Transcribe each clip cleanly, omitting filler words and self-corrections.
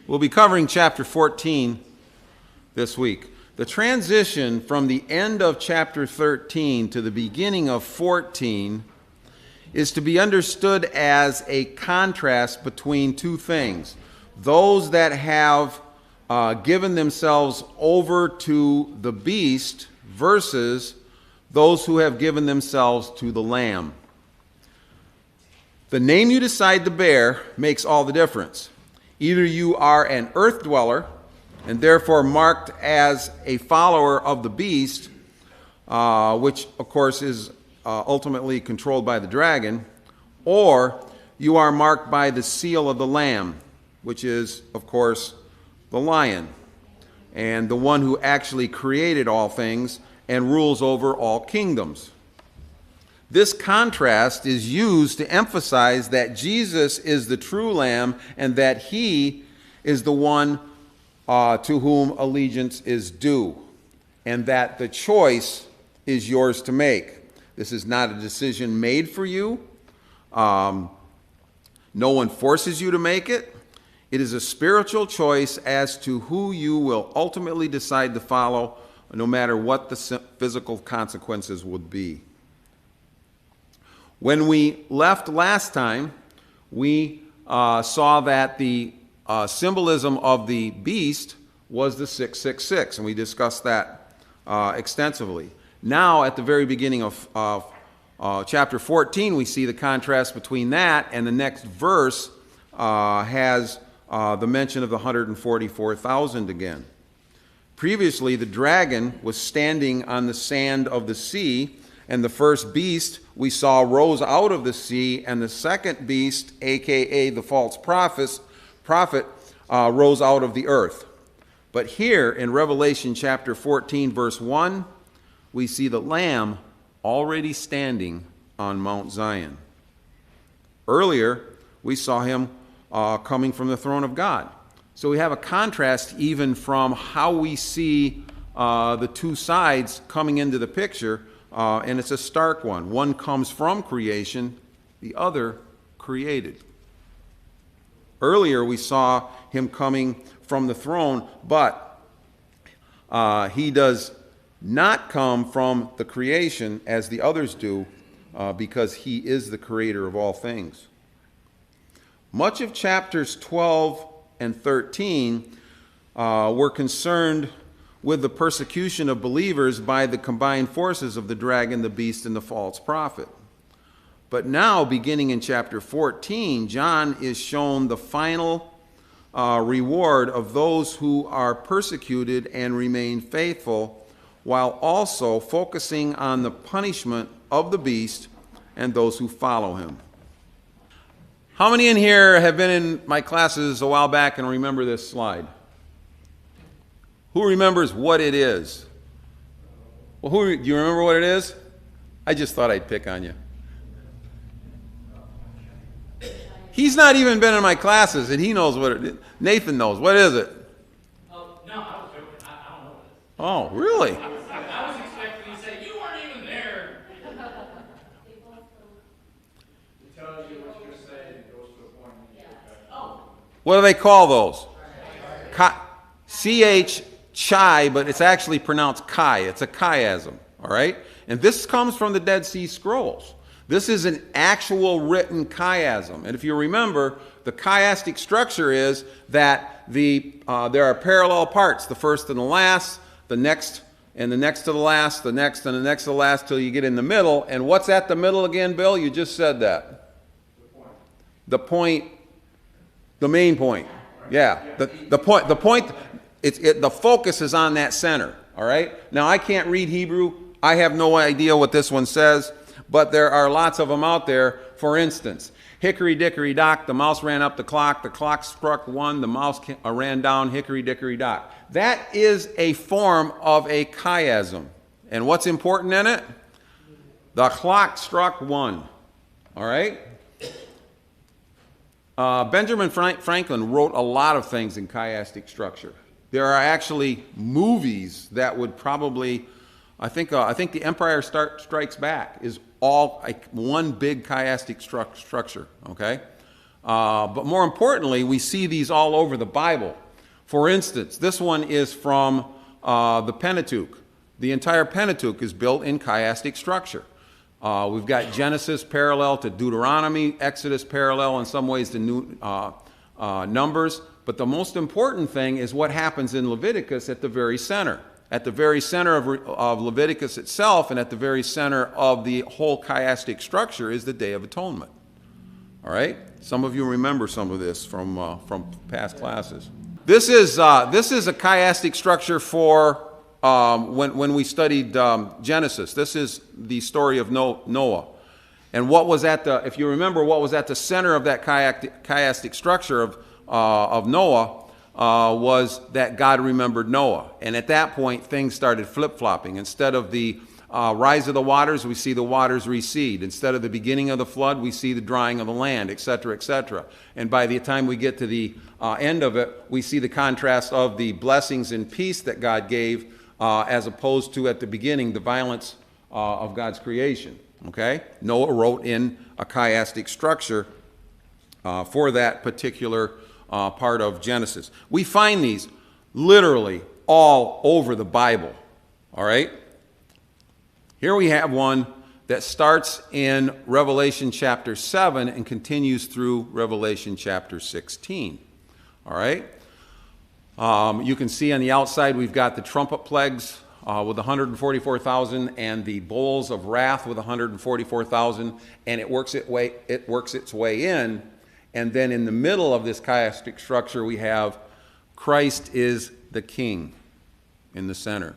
We'll be covering chapter 14 this week. The transition from the end of chapter 13 to the beginning of 14 is to be understood as a contrast between two things. Those that have given themselves over to the beast versus those who have given themselves to the Lamb. The name you decide to bear makes all the difference. Either you are an earth dweller and therefore marked as a follower of the beast, which of course is ultimately controlled by the dragon, or you are marked by the seal of the Lamb, which is of course the lion, and the one who actually created all things and rules over all kingdoms. This contrast is used to emphasize that Jesus is the true Lamb and that he is the one to whom allegiance is due, and that the choice is yours to make. This is not a decision made for you. No one forces you to make it. It is a spiritual choice as to who you will ultimately decide to follow, no matter what the physical consequences would be. When we left last time, we saw that the symbolism of the beast was the 666, and we discussed that extensively. Now, at the very beginning of chapter 14, we see the contrast between that, and the next verse has the mention of the 144,000 again. Previously, the dragon was standing on the sand of the sea, and the first beast we saw rose out of the sea, and the second beast, a.k.a. the false prophet, rose out of the earth. But here in Revelation chapter 14, verse 1, we see the Lamb already standing on Mount Zion. Earlier, we saw him coming from the throne of God. So we have a contrast even from how we see the two sides coming into the picture, and it's a stark one. One comes from creation, the other created. Earlier we saw him coming from the throne, but he does not come from the creation as the others do, because he is the creator of all things. Much of chapters 12 and 13 were concerned with the persecution of believers by the combined forces of the dragon, the beast, and the false prophet. But now, beginning in chapter 14, John is shown the final reward of those who are persecuted and remain faithful, while also focusing on the punishment of the beast and those who follow him. How many in here have been in my classes a while back and remember this slide? Who remembers what it is? Well, do you remember what it is? I just thought I'd pick on you. He's not even been in my classes, and he knows what it is. Nathan knows. What is it? Oh, no, I was joking. I don't know what it is. Oh, really? I was expecting you to say, you weren't even there. It tells you what you're saying. It goes to a point. Oh. What do they call those? C-H, chai, but it's actually pronounced chi. It's a chiasm, all right? And this comes from the Dead Sea Scrolls. This is an actual written chiasm. And if you remember, the chiastic structure is that there are parallel parts, the first and the last, the next and the next to the last, the next and the next to the last, till you get in the middle. And what's at the middle again, Bill? You just said that. The point, the main point. Yeah, the point, the focus is on that center, all right? Now, I can't read Hebrew. I have no idea what this one says, but there are lots of them out there. For instance, hickory dickory dock, the mouse ran up the clock struck one, the mouse ran down, hickory dickory dock. That is a form of a chiasm. And what's important in it? The clock struck one, all right? Benjamin Franklin wrote a lot of things in chiastic structure. There are actually movies that would probably, I think The Empire Strikes Back is all like one big chiastic structure, okay? But more importantly, we see these all over the Bible. For instance, this one is from the Pentateuch. The entire Pentateuch is built in chiastic structure. We've got Genesis parallel to Deuteronomy, Exodus parallel in some ways to Numbers. But the most important thing is what happens in Leviticus at the very center. At the very center of Leviticus itself and at the very center of the whole chiastic structure is the Day of Atonement. All right? Some of you remember some of this from past classes. This is a chiastic structure for when we studied Genesis. This is the story of Noah. And what was if you remember, what was at the center of that chiastic structure of Noah was that God remembered Noah. And at that point, things started flip-flopping. Instead of the rise of the waters, we see the waters recede. Instead of the beginning of the flood, we see the drying of the land, etc., etc. And by the time we get to the end of it, we see the contrast of the blessings and peace that God gave as opposed to, at the beginning, the violence of God's creation. Okay? Noah wrote in a chiastic structure for that particular part of Genesis. We find these literally all over the Bible. All right? Here we have one that starts in Revelation chapter 7 and continues through Revelation chapter 16. All right? You can see on the outside we've got the trumpet plagues with 144,000 and the bowls of wrath with 144,000, and it works its way in. And then in the middle of this chiastic structure we have Christ is the King in the center.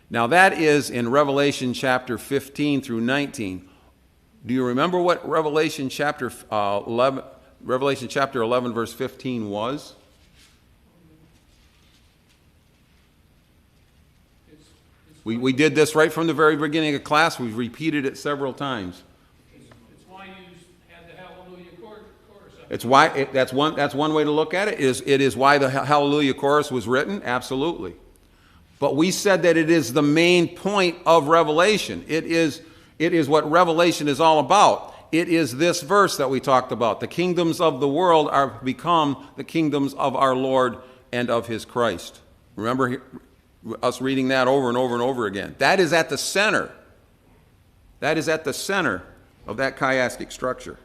Now that is in Revelation chapter 15 through 19. Do you remember what Revelation chapter 11 verse 15 was? We did this right from the very beginning of class. We've repeated it several times. It's why you had the Hallelujah chorus. It's why that's one way to look at it. It is why the Hallelujah chorus was written. Absolutely. But we said that it is the main point of Revelation. It is what Revelation is all about. It is this verse that we talked about. The kingdoms of the world are become the kingdoms of our Lord and of his Christ. Remember us reading that over and over and over again. That is at the center. That is at the center of that chiastic structure.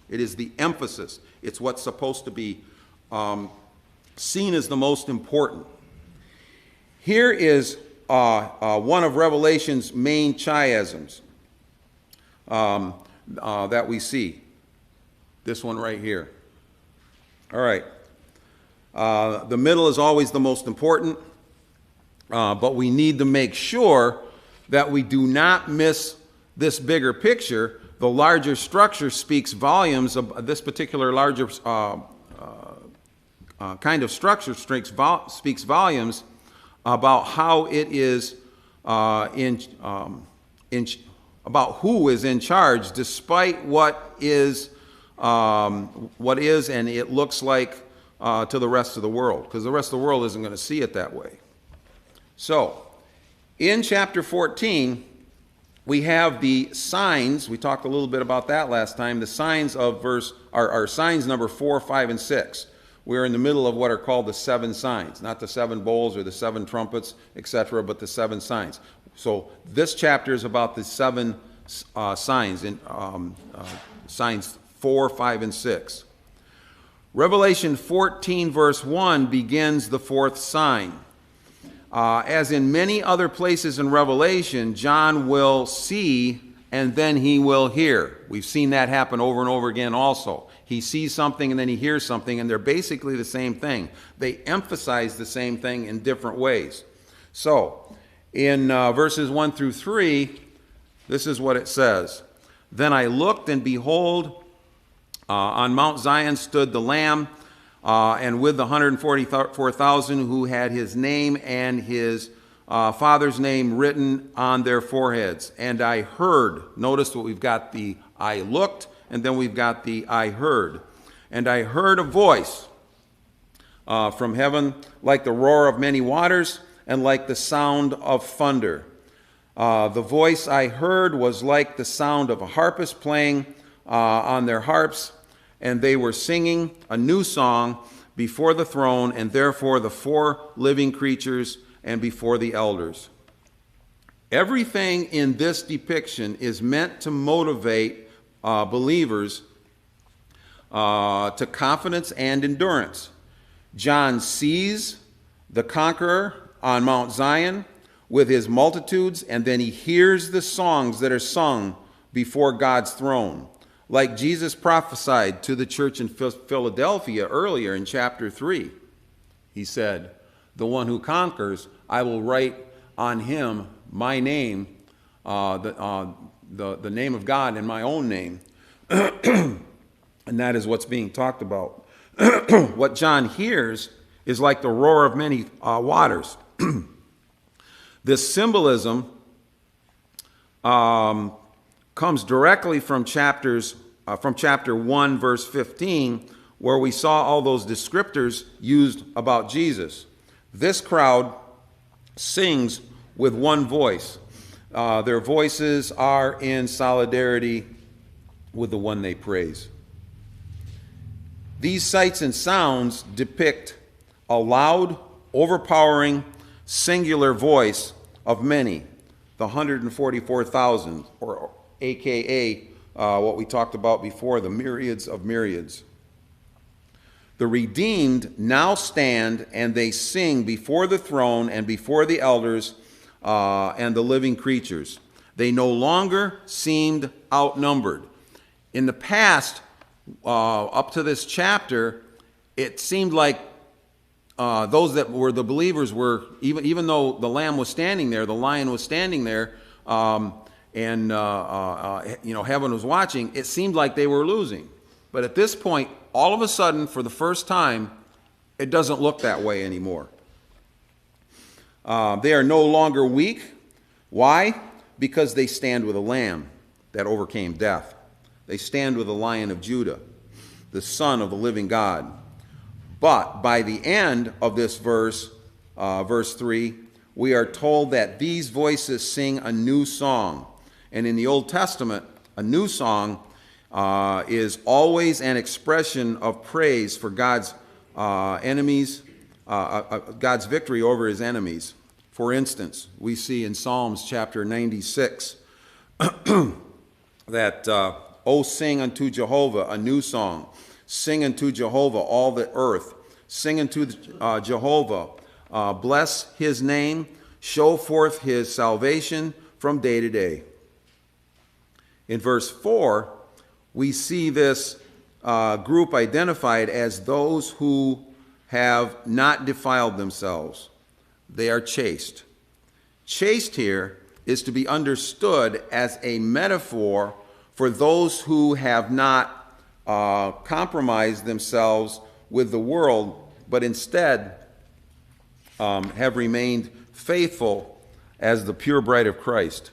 It is the emphasis. It's what's supposed to be seen as the most important. Here is one of Revelation's main chiasms that we see. This one right here. All right. The middle is always the most important, but we need to make sure that we do not miss this bigger picture. The larger structure speaks volumes of this particular larger kind of structure speaks volumes about how it is about who is in charge, despite what is and it looks like to the rest of the world, because the rest of the world isn't going to see it that way. So, in chapter 14, we have the signs. We talked a little bit about that last time. The signs of our signs number 4, 5, and 6. We're in the middle of what are called the 7 signs, not the 7 bowls or the 7 trumpets, etc., but the 7 signs. So this chapter is about the 7 signs, signs 4, 5, and 6. Revelation 14, verse 1 begins the 4th sign. As in many other places in Revelation, John will see and then he will hear. We've seen that happen over and over again also. He sees something and then he hears something, and they're basically the same thing. They emphasize the same thing in different ways. So, in verses 1 through 3, this is what it says. Then I looked, and behold, on Mount Zion stood the Lamb, and with the 144,000 who had his name and his Father's name written on their foreheads. And I heard, notice what we've got, the I looked, and then we've got the I heard. And I heard a voice from heaven like the roar of many waters and like the sound of thunder. The voice I heard was like the sound of a harpist playing on their harps, and they were singing a new song before the throne, and therefore the four living creatures and before the elders. Everything in this depiction is meant to motivate believers to confidence and endurance. John sees the conqueror on Mount Zion with his multitudes, and then he hears the songs that are sung before God's throne. Like Jesus prophesied to the church in Philadelphia earlier in chapter 3. He said, "The one who conquers, I will write on him my name, the name of God and my own name." And that is what's being talked about. What John hears is like the roar of many waters. This symbolism comes directly from chapter 1, verse 15, where we saw all those descriptors used about Jesus. This crowd sings with one voice. Their voices are in solidarity with the one they praise. These sights and sounds depict a loud, overpowering, singular voice of many, the 144,000, or AKA what we talked about before, the myriads of myriads. The redeemed now stand and they sing before the throne and before the elders and the living creatures. They no longer seemed outnumbered. In the past, up to this chapter, it seemed like those that were the believers were, even though the lamb was standing there, the lion was standing there, and heaven was watching, it seemed like they were losing. But at this point, all of a sudden, for the first time, it doesn't look that way anymore. They are no longer weak. Why? Because they stand with a lamb that overcame death. They stand with the Lion of Judah, the Son of the living God. But by the end of this verse, verse 3, we are told that these voices sing a new song. And in the Old Testament, a new song is always an expression of praise for God's enemies, God's victory over his enemies. For instance, we see in Psalms chapter 96 that, "O sing unto Jehovah a new song. Sing unto Jehovah all the earth. Sing unto Jehovah. Bless his name. Show forth his salvation from day to day." In verse 4, we see this group identified as those who have not defiled themselves. They are chaste. Chaste here is to be understood as a metaphor for those who have not compromised themselves with the world, but instead have remained faithful as the pure bride of Christ.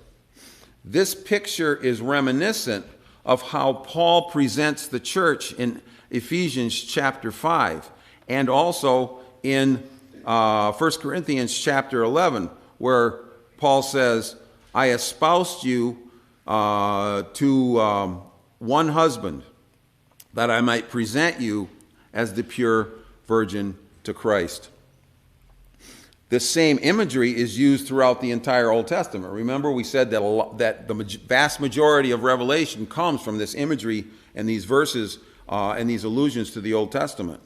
This picture is reminiscent of how Paul presents the church in Ephesians chapter 5, and also in 1 Corinthians chapter 11, where Paul says, "I espoused you to one husband, that I might present you as the pure virgin to Christ." This same imagery is used throughout the entire Old Testament. Remember, we said that the vast majority of Revelation comes from this imagery and these verses and these allusions to the Old Testament.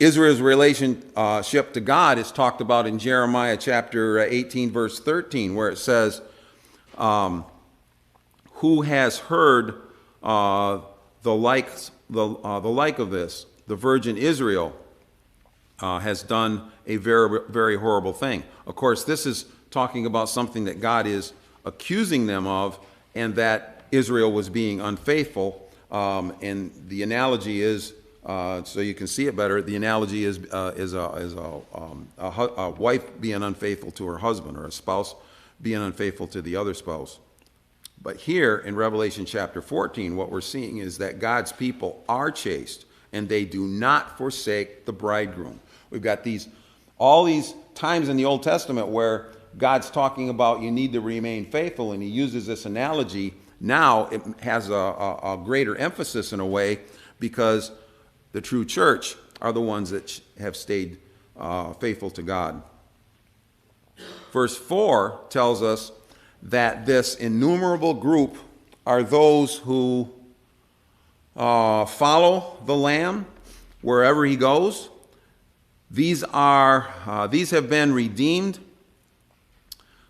Israel's relationship to God is talked about in Jeremiah chapter 18, verse 13, where it says, "Who has heard the like of this? The virgin Israel has done a very, very horrible thing." Of course, this is talking about something that God is accusing them of, and that Israel was being unfaithful. And the analogy is, so you can see it better, the analogy is a wife being unfaithful to her husband, or a spouse being unfaithful to the other spouse. But here in Revelation chapter 14, what we're seeing is that God's people are chaste, and they do not forsake the bridegroom. We've got all these times in the Old Testament where God's talking about you need to remain faithful, and he uses this analogy now it has a greater emphasis in a way, because the true church are the ones that have stayed faithful to God. Verse 4 tells us that this innumerable group are those who follow the Lamb wherever he goes. These have been redeemed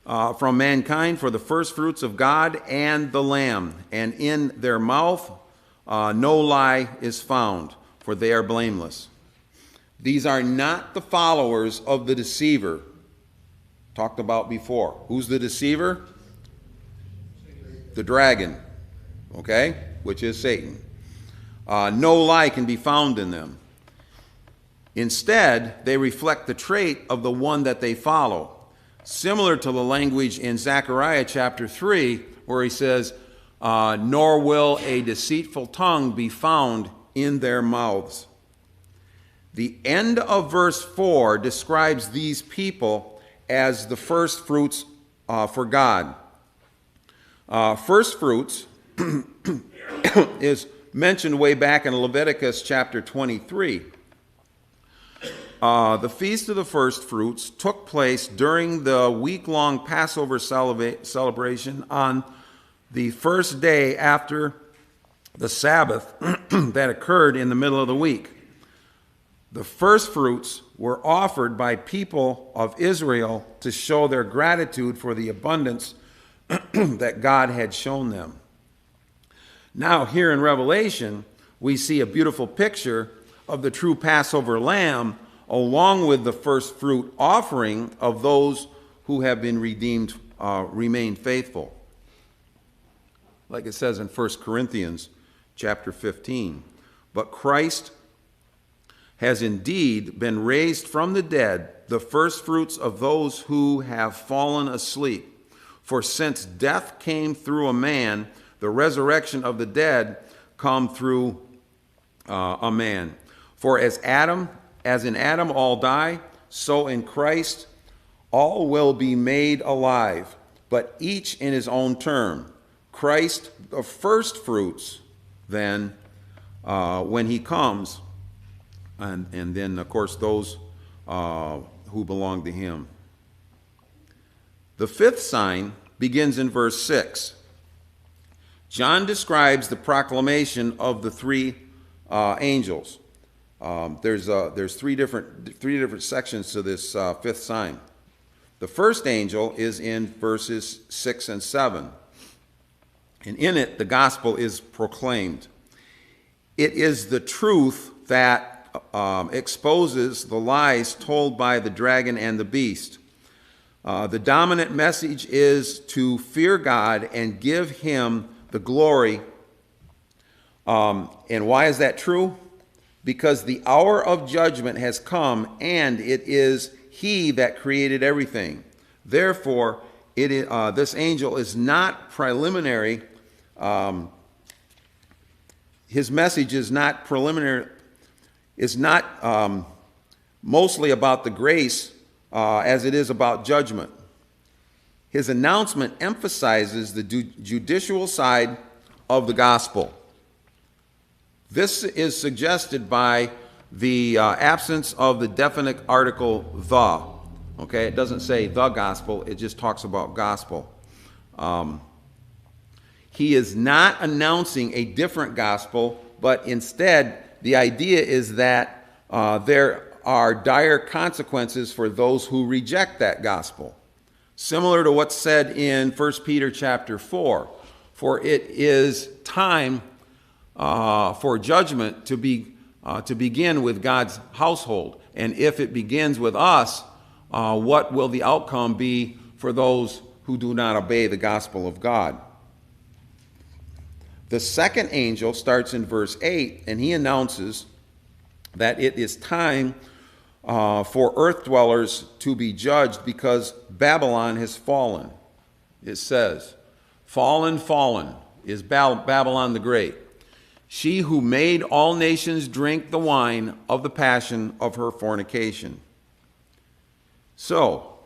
from mankind for the first fruits of God and the Lamb, and in their mouth no lie is found, for they are blameless. These are not the followers of the deceiver, talked about before. Who's the deceiver? The dragon, okay, which is Satan. No lie can be found in them. Instead, they reflect the trait of the one that they follow, similar to the language in Zechariah chapter 3, where he says, nor will a deceitful tongue be found in their mouths. The end of verse 4 describes these people as the first fruits for God. First fruits is mentioned way back in Leviticus chapter 23. The Feast of the First Fruits took place during the week-long Passover celebration on the first day after the Sabbath that occurred in the middle of the week. The first fruits were offered by people of Israel to show their gratitude for the abundance that God had shown them. Now, here in Revelation, we see a beautiful picture of the true Passover lamb, along with the first fruit offering of those who have been redeemed, remain faithful. Like it says in 1 Corinthians chapter 15. But Christ has indeed been raised from the dead, the first fruits of those who have fallen asleep. For since death came through a man, the resurrection of the dead come through a man. For as in Adam all die, so in Christ all will be made alive, but each in his own term. Christ the first fruits, then, when he comes, and then, of course, those who belong to him. The fifth sign begins in verse 6. John describes the proclamation of the three angels. There's three different sections to this fifth sign. The first angel is in verses 6 and 7. And in it, the gospel is proclaimed. It is the truth that exposes the lies told by the dragon and the beast. The dominant message is to fear God and give him the glory. And why is that true? Because the hour of judgment has come, and it is he that created everything. Therefore, this angel is not preliminary. His message is not preliminary, is not mostly about the grace as it is about judgment. His announcement emphasizes the judicial side of the gospel. This is suggested by the absence of the definite article the. Okay, it doesn't say the gospel, it just talks about gospel. He is not announcing a different gospel, but instead the idea is that there are dire consequences for those who reject that gospel. Similar to what's said in 1 Peter chapter 4. For it is time for judgment to begin with God's household. And if it begins with us, what will the outcome be for those who do not obey the gospel of God? The second angel starts in verse 8, and he announces that it is time for earth dwellers to be judged because Babylon has fallen. It says, fallen, fallen is Babylon the Great. She who made all nations drink the wine of the passion of her fornication. So,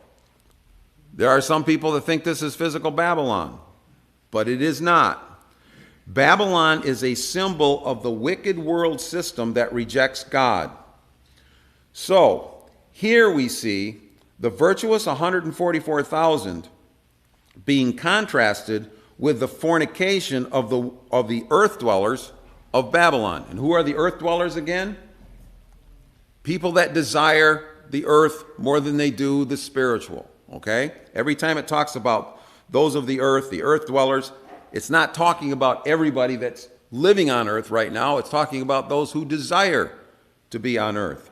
there are some people that think this is physical Babylon, but it is not. Babylon is a symbol of the wicked world system that rejects God. So, here we see the virtuous 144,000 being contrasted with the fornication of the earth dwellers of Babylon. And who are the earth dwellers again? People that desire the earth more than they do the spiritual. Okay? Every time it talks about those of the earth dwellers, it's not talking about everybody that's living on earth right now. It's talking about those who desire to be on earth.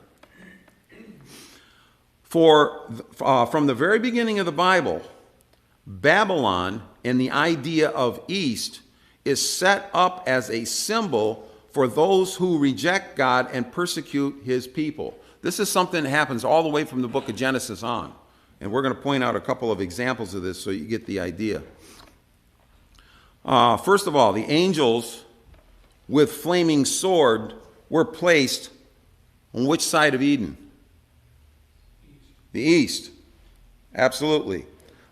From the very beginning of the Bible, Babylon and the idea of East is set up as a symbol for those who reject God and persecute his people. This is something that happens all the way from the book of Genesis on. And we're going to point out a couple of examples of this so you get the idea. First of all, the angels with flaming sword were placed on which side of Eden? The east. Absolutely.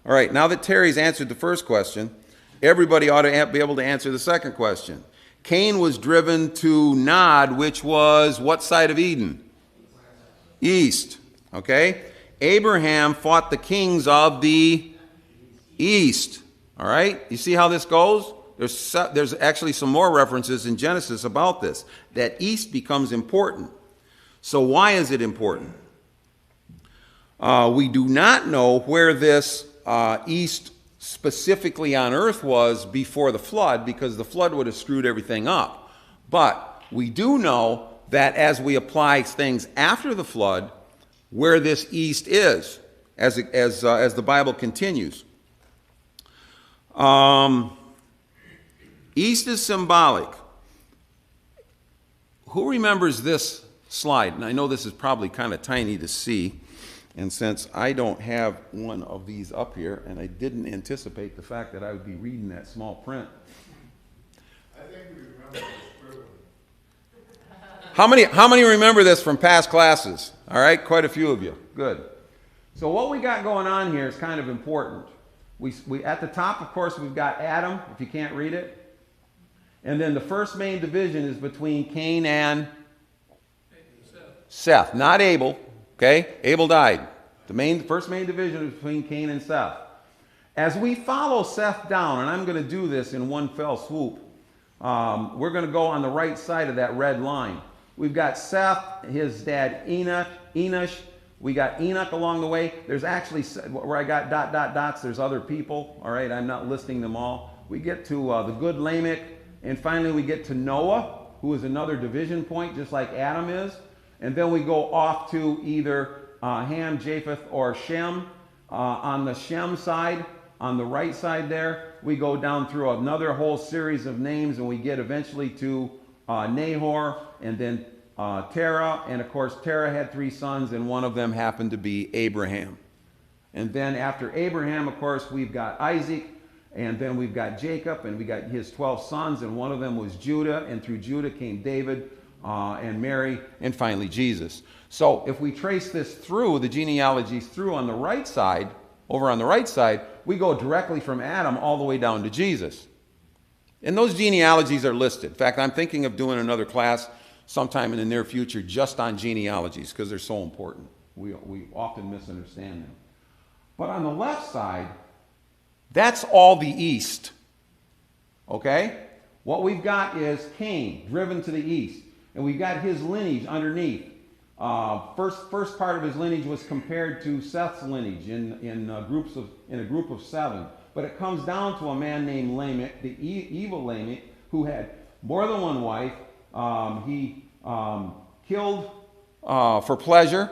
All right, now that Terry's answered the first question, everybody ought to be able to answer the second question. Cain was driven to Nod, which was what side of Eden? East. Okay? Abraham fought the kings of the east. All right? You see how this goes? There's actually some more references in Genesis about this, that east becomes important. So why is it important? We do not know where this east specifically on earth was before the flood, because the flood would have screwed everything up. But we do know that as we apply things after the flood, where this east is, as the Bible continues. East is symbolic. Who remembers this slide? And I know this is probably kind of tiny to see. And since I don't have one of these up here, and I didn't anticipate the fact that I would be reading that small print. I think we remember this clearly. How many remember this from past classes? All right, quite a few of you. Good. So what we got going on here is kind of important. We at the top, of course, we've got Adam, if you can't read it. And then the first main division is between Cain and Seth, not Abel. Okay, Abel died. The first main division is between Cain and Seth. As we follow Seth down, and I'm going to do this in one fell swoop, we're going to go on the right side of that red line. We've got Seth, his dad Enosh. We got Enoch along the way. There's actually, where I got dots, there's other people. All right, I'm not listing them all. We get to the good Lamech, and finally we get to Noah, who is another division point, just like Adam is. And then we go off to either Ham, Japheth, or Shem. On the Shem side, on the right side there, we go down through another whole series of names, and we get eventually to Nahor, and then Terah. And of course, Terah had 3 sons, and one of them happened to be Abraham. And then after Abraham, of course, we've got Isaac, and then we've got Jacob, and we got his 12 sons, and one of them was Judah, and through Judah came David, and Mary, and finally Jesus. So if we trace this through, the genealogies through on the right side, over on the right side, we go directly from Adam all the way down to Jesus. And those genealogies are listed. In fact, I'm thinking of doing another class sometime in the near future just on genealogies, because they're so important. We often misunderstand them. But on the left side, that's all the east. Okay? What we've got is Cain, driven to the east. And we've got his lineage underneath. First part of his lineage was compared to Seth's lineage in a group of 7. But it comes down to a man named Lamech, the evil Lamech, who had more than one wife. He killed for pleasure.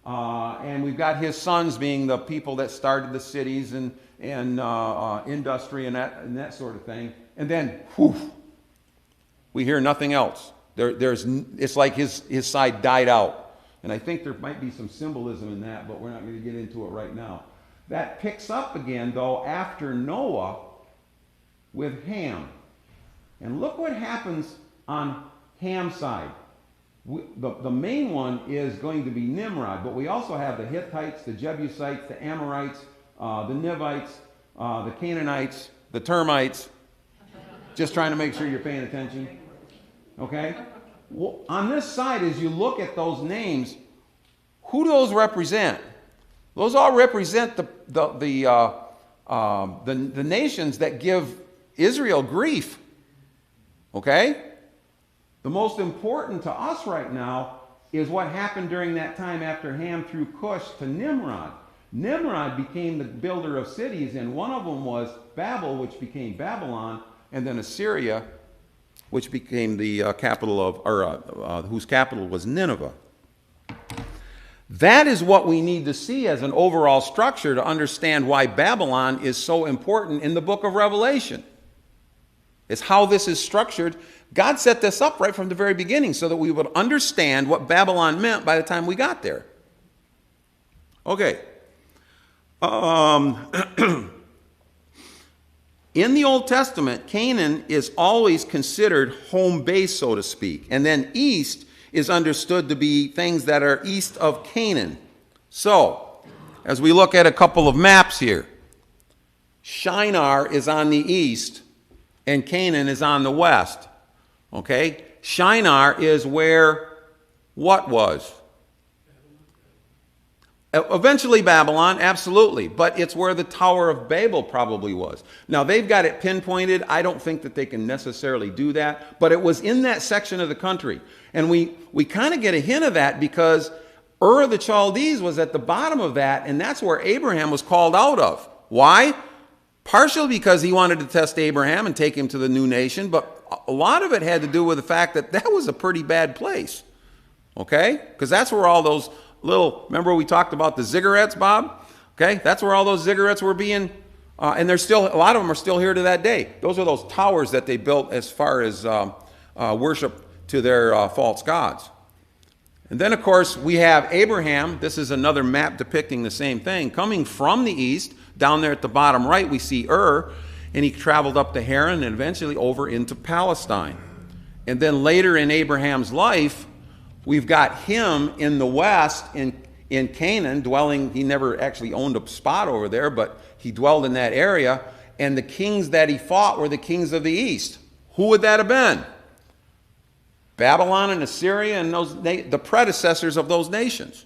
And we've got his sons being the people that started the cities and industry and that sort of thing. And then, we hear nothing else. It's like his side died out. And I think there might be some symbolism in that, but we're not going to get into it right now. That picks up again, though, after Noah with Ham. And look what happens on Ham's side. The main one is going to be Nimrod, but we also have the Hittites, the Jebusites, the Amorites, the Nivites, the Canaanites, the termites. Just trying to make sure you're paying attention. Okay? Well, on this side, as you look at those names, who do those represent? Those all represent the nations that give Israel grief. Okay? The most important to us right now is what happened during that time after Ham threw Cush to Nimrod. Nimrod became the builder of cities, and one of them was Babel, which became Babylon, and then Assyria, which became the capital of, or whose capital was Nineveh. That is what we need to see as an overall structure to understand why Babylon is so important in the book of Revelation. It's how this is structured. God set this up right from the very beginning so that we would understand what Babylon meant by the time we got there. Okay. In the Old Testament, Canaan is always considered home base, so to speak. And then east is understood to be things that are east of Canaan. So, as we look at a couple of maps here, Shinar is on the east and Canaan is on the west. Okay? Shinar is where what was? Eventually Babylon, absolutely, but it's where the Tower of Babel probably was. Now, they've got it pinpointed. I don't think that they can necessarily do that, but it was in that section of the country. And we kind of get a hint of that because Ur of the Chaldees was at the bottom of that, and that's where Abraham was called out of. Why? Partially because he wanted to test Abraham and take him to the new nation, but a lot of it had to do with the fact that that was a pretty bad place. Okay? Because that's where all those remember we talked about the ziggurats, Bob? Okay, that's where all those ziggurats were being, and there's still, a lot of them are still here to that day. Those are those towers that they built as far as worship to their false gods. And then, of course, we have Abraham. This is another map depicting the same thing. Coming from the east, down there at the bottom right, we see Ur, and he traveled up to Haran and eventually over into Palestine. And then later in Abraham's life, we've got him in the west, in Canaan, dwelling. He never actually owned a spot over there, but he dwelled in that area. And the kings that he fought were the kings of the east. Who would that have been? Babylon and Assyria and the predecessors of those nations.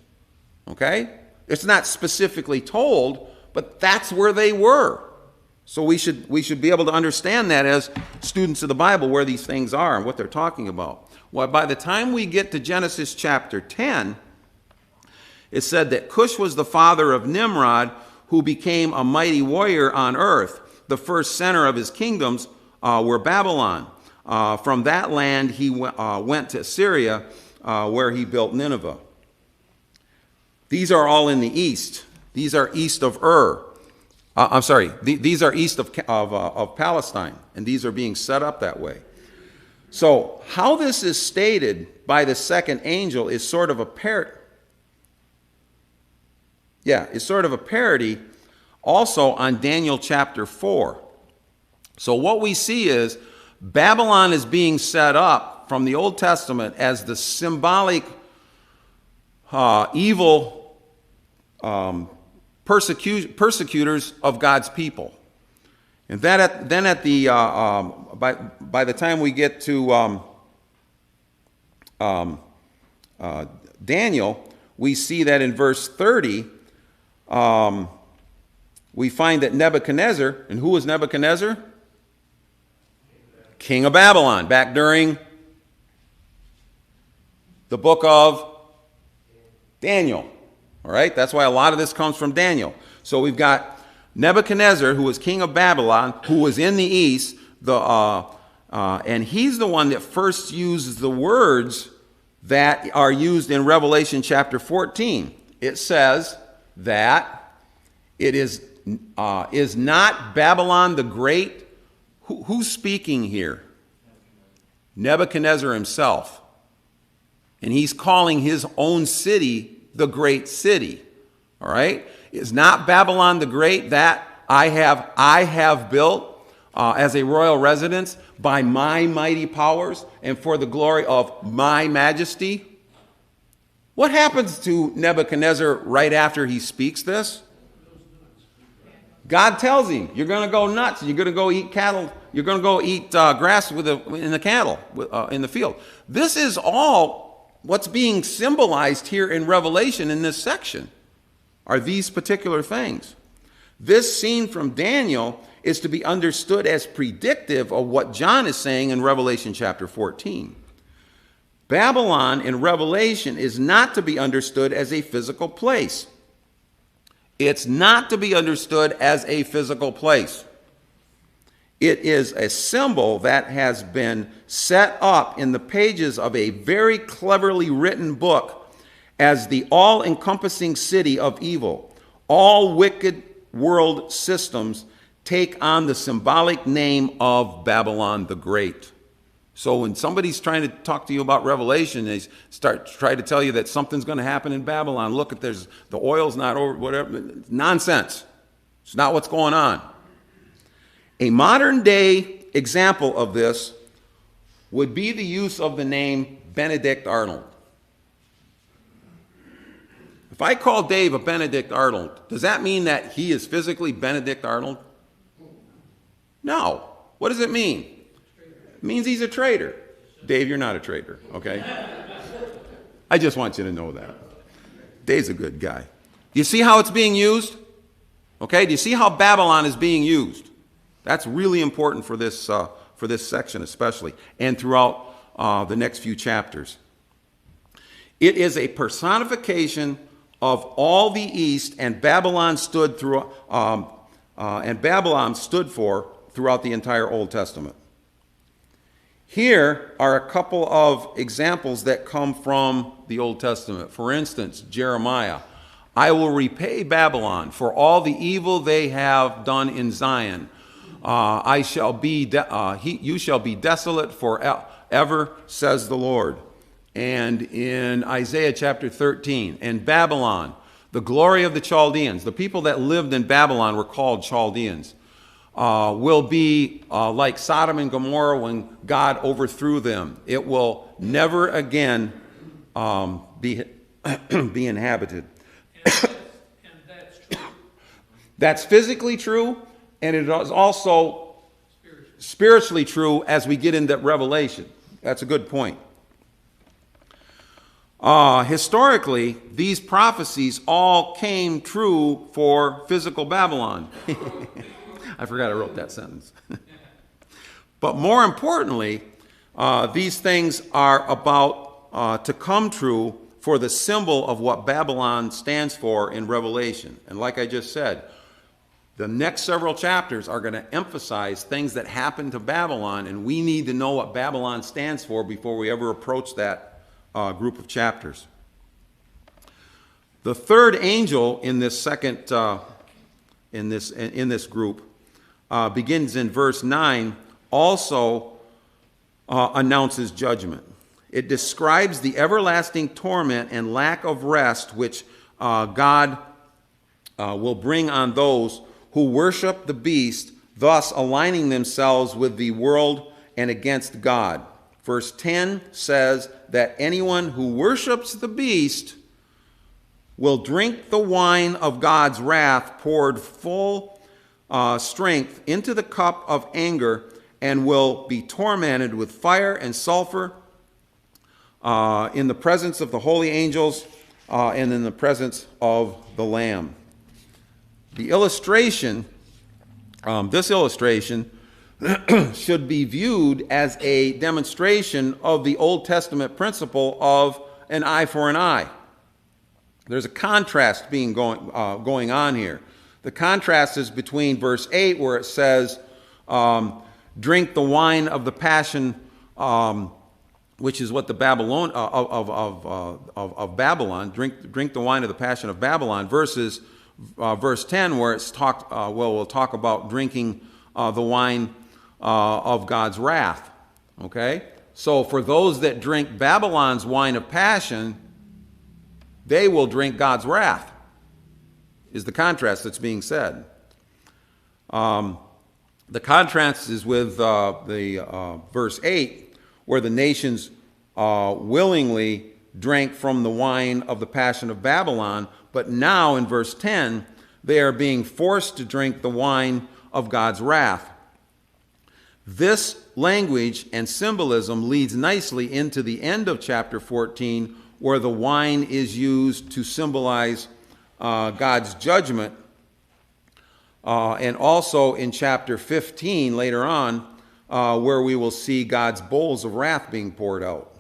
Okay? It's not specifically told, but that's where they were. So we should be able to understand that as students of the Bible, where these things are and what they're talking about. Well, by the time we get to Genesis chapter 10, it said that Cush was the father of Nimrod, who became a mighty warrior on earth. The first center of his kingdoms were Babylon. From that land, he went to Assyria, where he built Nineveh. These are all in the east. These are east of Ur. These are east of Palestine, and these are being set up that way. So, how this is stated by the second angel is sort of a parody. Yeah, it's sort of a parody also on Daniel chapter 4. So what we see is Babylon is being set up from the Old Testament as the symbolic evil persecutors of God's people. And then at the by the time we get to Daniel, we see that in verse 30, we find that Nebuchadnezzar, and who was Nebuchadnezzar? King of Babylon, back during the book of Daniel. All right, that's why a lot of this comes from Daniel. So we've got Nebuchadnezzar, who was king of Babylon, who was in the east, and he's the one that first uses the words that are used in Revelation chapter 14. It says that it is not Babylon the Great. Who's speaking here? Nebuchadnezzar himself. And he's calling his own city the great city. All right? Is not Babylon the Great that I have built as a royal residence by my mighty powers and for the glory of my majesty? What happens to Nebuchadnezzar right after he speaks this? God tells him, you're going to go nuts. You're going to go eat cattle. You're going to go eat grass in the cattle in the field. This is all what's being symbolized here in Revelation in this section are these particular things. This scene from Daniel is to be understood as predictive of what John is saying in Revelation chapter 14. Babylon in Revelation is not to be understood as a physical place. It's not to be understood as a physical place. It is a symbol that has been set up in the pages of a very cleverly written book as the all-encompassing city of evil. All wicked world systems take on the symbolic name of Babylon the Great. So when somebody's trying to talk to you about Revelation, they try to tell you that something's going to happen in Babylon. Look, the oil's not over, whatever. Nonsense. It's not what's going on. A modern day example of this would be the use of the name Benedict Arnold. If I call Dave a Benedict Arnold, does that mean that he is physically Benedict Arnold? No. What does it mean? It means he's a traitor. Dave, you're not a traitor, okay? I just want you to know that. Dave's a good guy. Do you see how it's being used? Okay, do you see how Babylon is being used? That's really important for this section especially, and throughout the next few chapters. It is a personification of all the East, and Babylon stood for throughout the entire Old Testament. Here are a couple of examples that come from the Old Testament. For instance, Jeremiah. I will repay Babylon for all the evil they have done in Zion. You shall be desolate forever, says the Lord. And in Isaiah chapter 13, and Babylon, the glory of the Chaldeans, the people that lived in Babylon were called Chaldeans, will be like Sodom and Gomorrah when God overthrew them. It will never again be inhabited. And that's true. That's physically true, and it is also spiritually true as we get into Revelation. That's a good point. Historically, these prophecies all came true for physical Babylon. I forgot I wrote that sentence. But more importantly, these things are about to come true for the symbol of what Babylon stands for in Revelation. And like I just said, the next several chapters are going to emphasize things that happened to Babylon, and we need to know what Babylon stands for before we ever approach that group of chapters. The third angel in this second in this group begins in verse 9. Also announces judgment. It describes the everlasting torment and lack of rest which God will bring on those who worship the beast, thus aligning themselves with the world and against God. Verse 10 says that anyone who worships the beast will drink the wine of God's wrath poured full strength into the cup of anger, and will be tormented with fire and sulfur in the presence of the holy angels and in the presence of the Lamb. The illustration, this illustration, should be viewed as a demonstration of the Old Testament principle of an eye for an eye. There's a contrast going on here. The contrast is between verse 8, where it says, drink the wine of the passion, which is what the Babylon of Babylon, drink the wine of the passion of Babylon, versus verse 10, where it's talked. We'll talk about drinking the wine of God's wrath. Okay, so for those that drink Babylon's wine of passion, they will drink God's wrath. Is the contrast that's being said. The contrast is with the verse 8, where the nations willingly drank from the wine of the passion of Babylon, but now in verse 10, they are being forced to drink the wine of God's wrath. This language and symbolism leads nicely into the end of chapter 14, where the wine is used to symbolize God's judgment. And also in chapter 15, later on, where we will see God's bowls of wrath being poured out.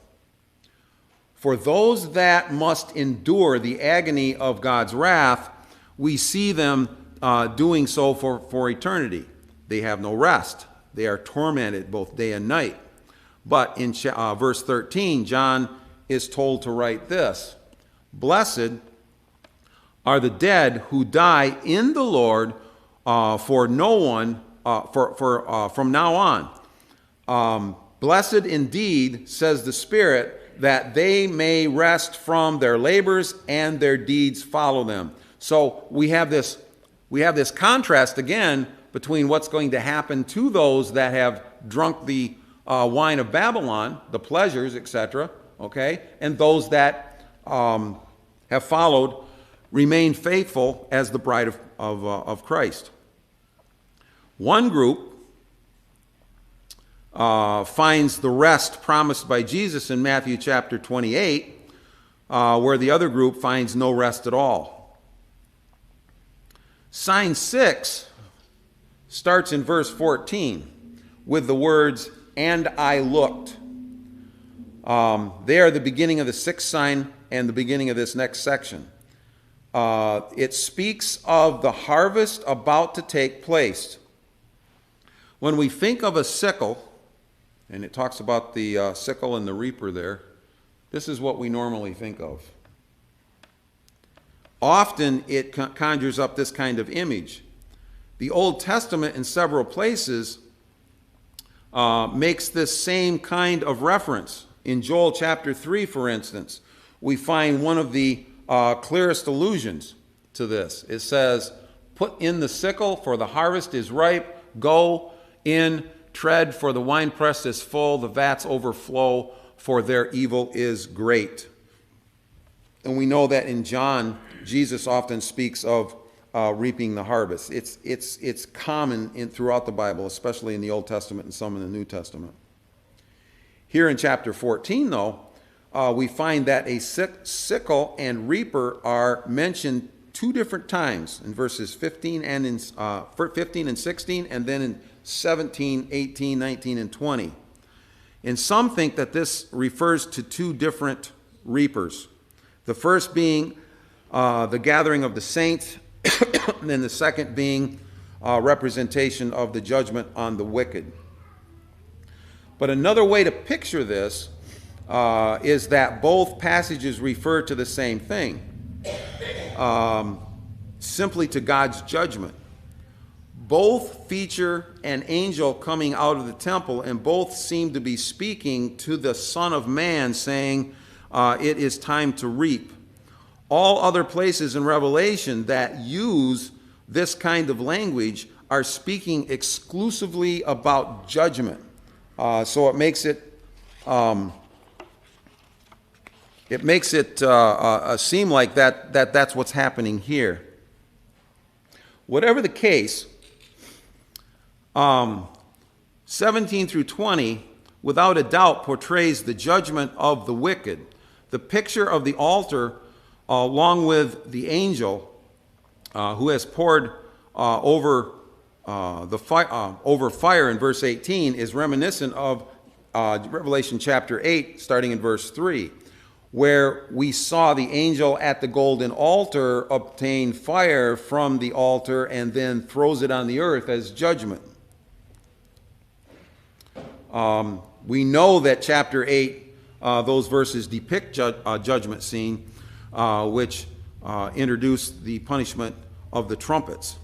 For those that must endure the agony of God's wrath, we see them doing so for eternity. They have no rest. They are tormented both day and night. But in verse 13, John is told to write this: "Blessed are the dead who die in the Lord from now on. Blessed indeed, says the Spirit, that they may rest from their labors and their deeds follow them." So we have this contrast again between what's going to happen to those that have drunk the wine of Babylon, the pleasures, etc., okay, and those that have followed, remain faithful as the bride of Christ. One group finds the rest promised by Jesus in Matthew chapter 28, where the other group finds no rest at all. Sign 6 starts in verse 14 with the words, "And I looked." They are the beginning of the sixth sign and the beginning of this next section. It speaks of the harvest about to take place. When we think of a sickle, and it talks about the sickle and the reaper there, this is what we normally think of. Often it conjures up this kind of image. The Old Testament in several places makes this same kind of reference. In Joel chapter 3, for instance, we find one of the clearest allusions to this. It says, "Put in the sickle, for the harvest is ripe. Go in, tread, for the winepress is full, the vats overflow, for their evil is great." And we know that in John, Jesus often speaks of reaping the harvest. It's common throughout the Bible, especially in the Old Testament and some in the New Testament. Here in chapter 14, though, we find that a sickle and reaper are mentioned two different times, in verses 15 and 16, and then in 17, 18, 19, and 20. And some think that this refers to two different reapers. The first being the gathering of the saints, and then the second being representation of the judgment on the wicked. But another way to picture this is that both passages refer to the same thing, simply to God's judgment. Both feature an angel coming out of the temple, and both seem to be speaking to the Son of Man, saying, it is time to reap. All other places in Revelation that use this kind of language are speaking exclusively about judgment. So it makes it seem like that's what's happening here. Whatever the case, 17 through 20, without a doubt, portrays the judgment of the wicked. The picture of the altar, along with the angel who has poured over fire in verse 18, is reminiscent of Revelation chapter 8, starting in verse 3, where we saw the angel at the golden altar obtain fire from the altar and then throws it on the earth as judgment. We know that chapter 8, those verses depict judgment scene, which introduced the punishment of the trumpets.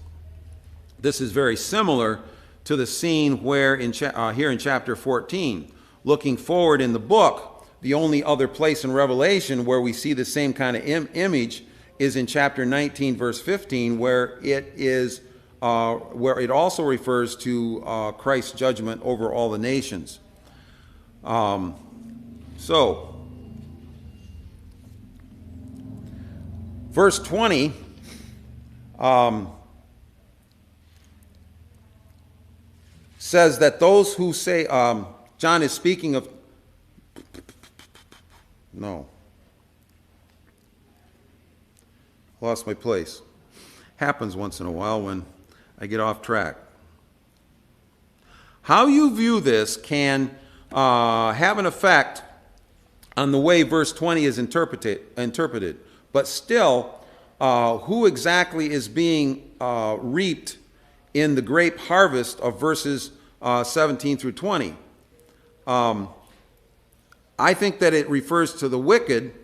This is very similar to the scene where here in chapter 14. Looking forward in the book, the only other place in Revelation where we see the same kind of image is in chapter 19, verse 15, where it also refers to Christ's judgment over all the nations. Verse 20 says that those who say, John is speaking of, no, lost my place. Happens once in a while when I get off track. How you view this can have an effect on the way verse 20 is interpreted. But still, who exactly is being reaped in the grape harvest of verses 17 through 20? I think that it refers to the wicked,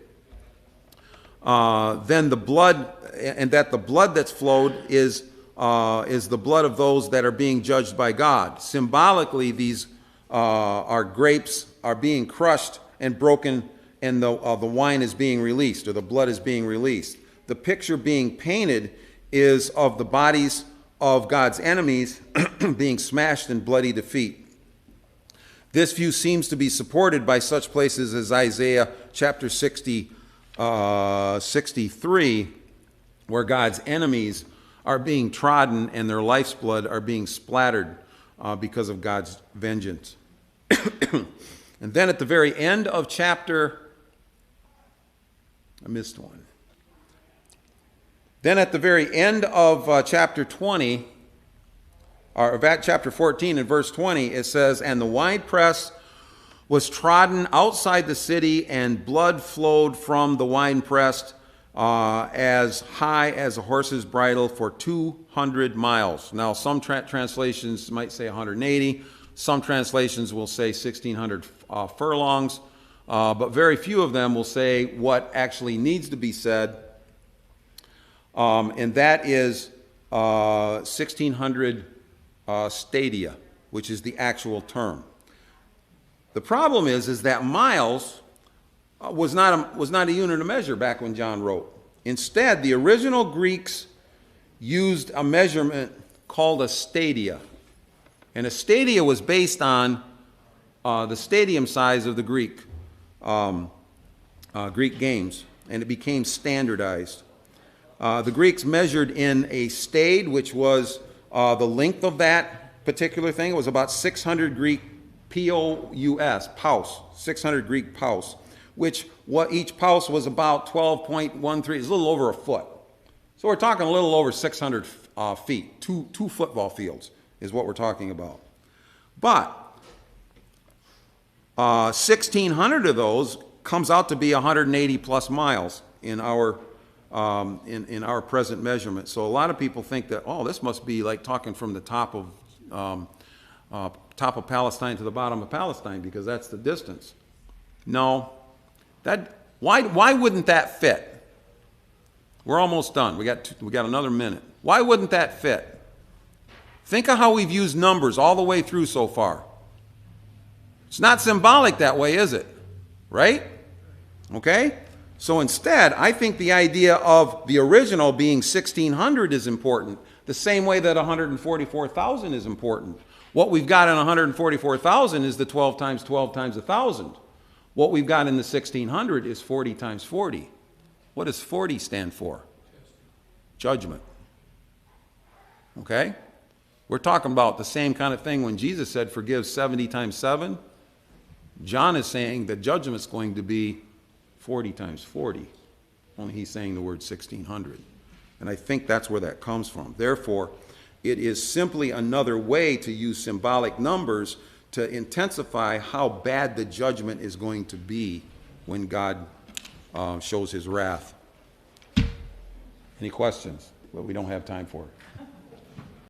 then the blood, and that the blood that's flowed is the blood of those that are being judged by God. Symbolically, these our grapes are being crushed and broken, and the wine is being released, or the blood is being released. The picture being painted is of the bodies of God's enemies being smashed in bloody defeat. This view seems to be supported by such places as Isaiah chapter 63, where God's enemies are being trodden and their life's blood are being splattered because of God's vengeance. And then at the very end of chapter, I missed one. Then at the very end of chapter 20, or chapter 14 and verse 20, it says, "And the winepress was trodden outside the city, and blood flowed from the winepress as high as a horse's bridle for 200 miles. Now, some translations might say 180. Some translations will say 1,600 furlongs. But very few of them will say what actually needs to be said. And that is 1,600 stadia, which is the actual term. The problem is that miles was not a unit of measure back when John wrote. Instead, the original Greeks used a measurement called a stadia. And a stadia was based on the stadium size of the Greek games, and it became standardized. The Greeks measured in a stade, which was the length of that particular thing. It was about 600 Greek paus, 600 Greek paus, which each paus was about 12.13, it's a little over a foot. So we're talking a little over 600 feet, two football fields is what we're talking about. But 1,600 of those comes out to be 180 plus miles in our present measurement. So a lot of people think that, oh, this must be like talking from the top of Palestine to the bottom of Palestine, because that's the distance. No, why wouldn't that fit? We're almost done. We got another minute. Why wouldn't that fit? Think of how we've used numbers all the way through so far. It's not symbolic that way, is it? Right? Okay? So instead, I think the idea of the original being 1,600 is important, the same way that 144,000 is important. What we've got in 144,000 is the 12 times 12 times 1,000. What we've got in the 1,600 is 40 times 40. What does 40 stand for? Judgment. Okay? We're talking about the same kind of thing when Jesus said, forgive 70 times 7. John is saying the judgment's going to be 40 times 40. Only he's saying the word 1,600. And I think that's where that comes from. Therefore, it is simply another way to use symbolic numbers to intensify how bad the judgment is going to be when God shows his wrath. Any questions? Well, we don't have time for it.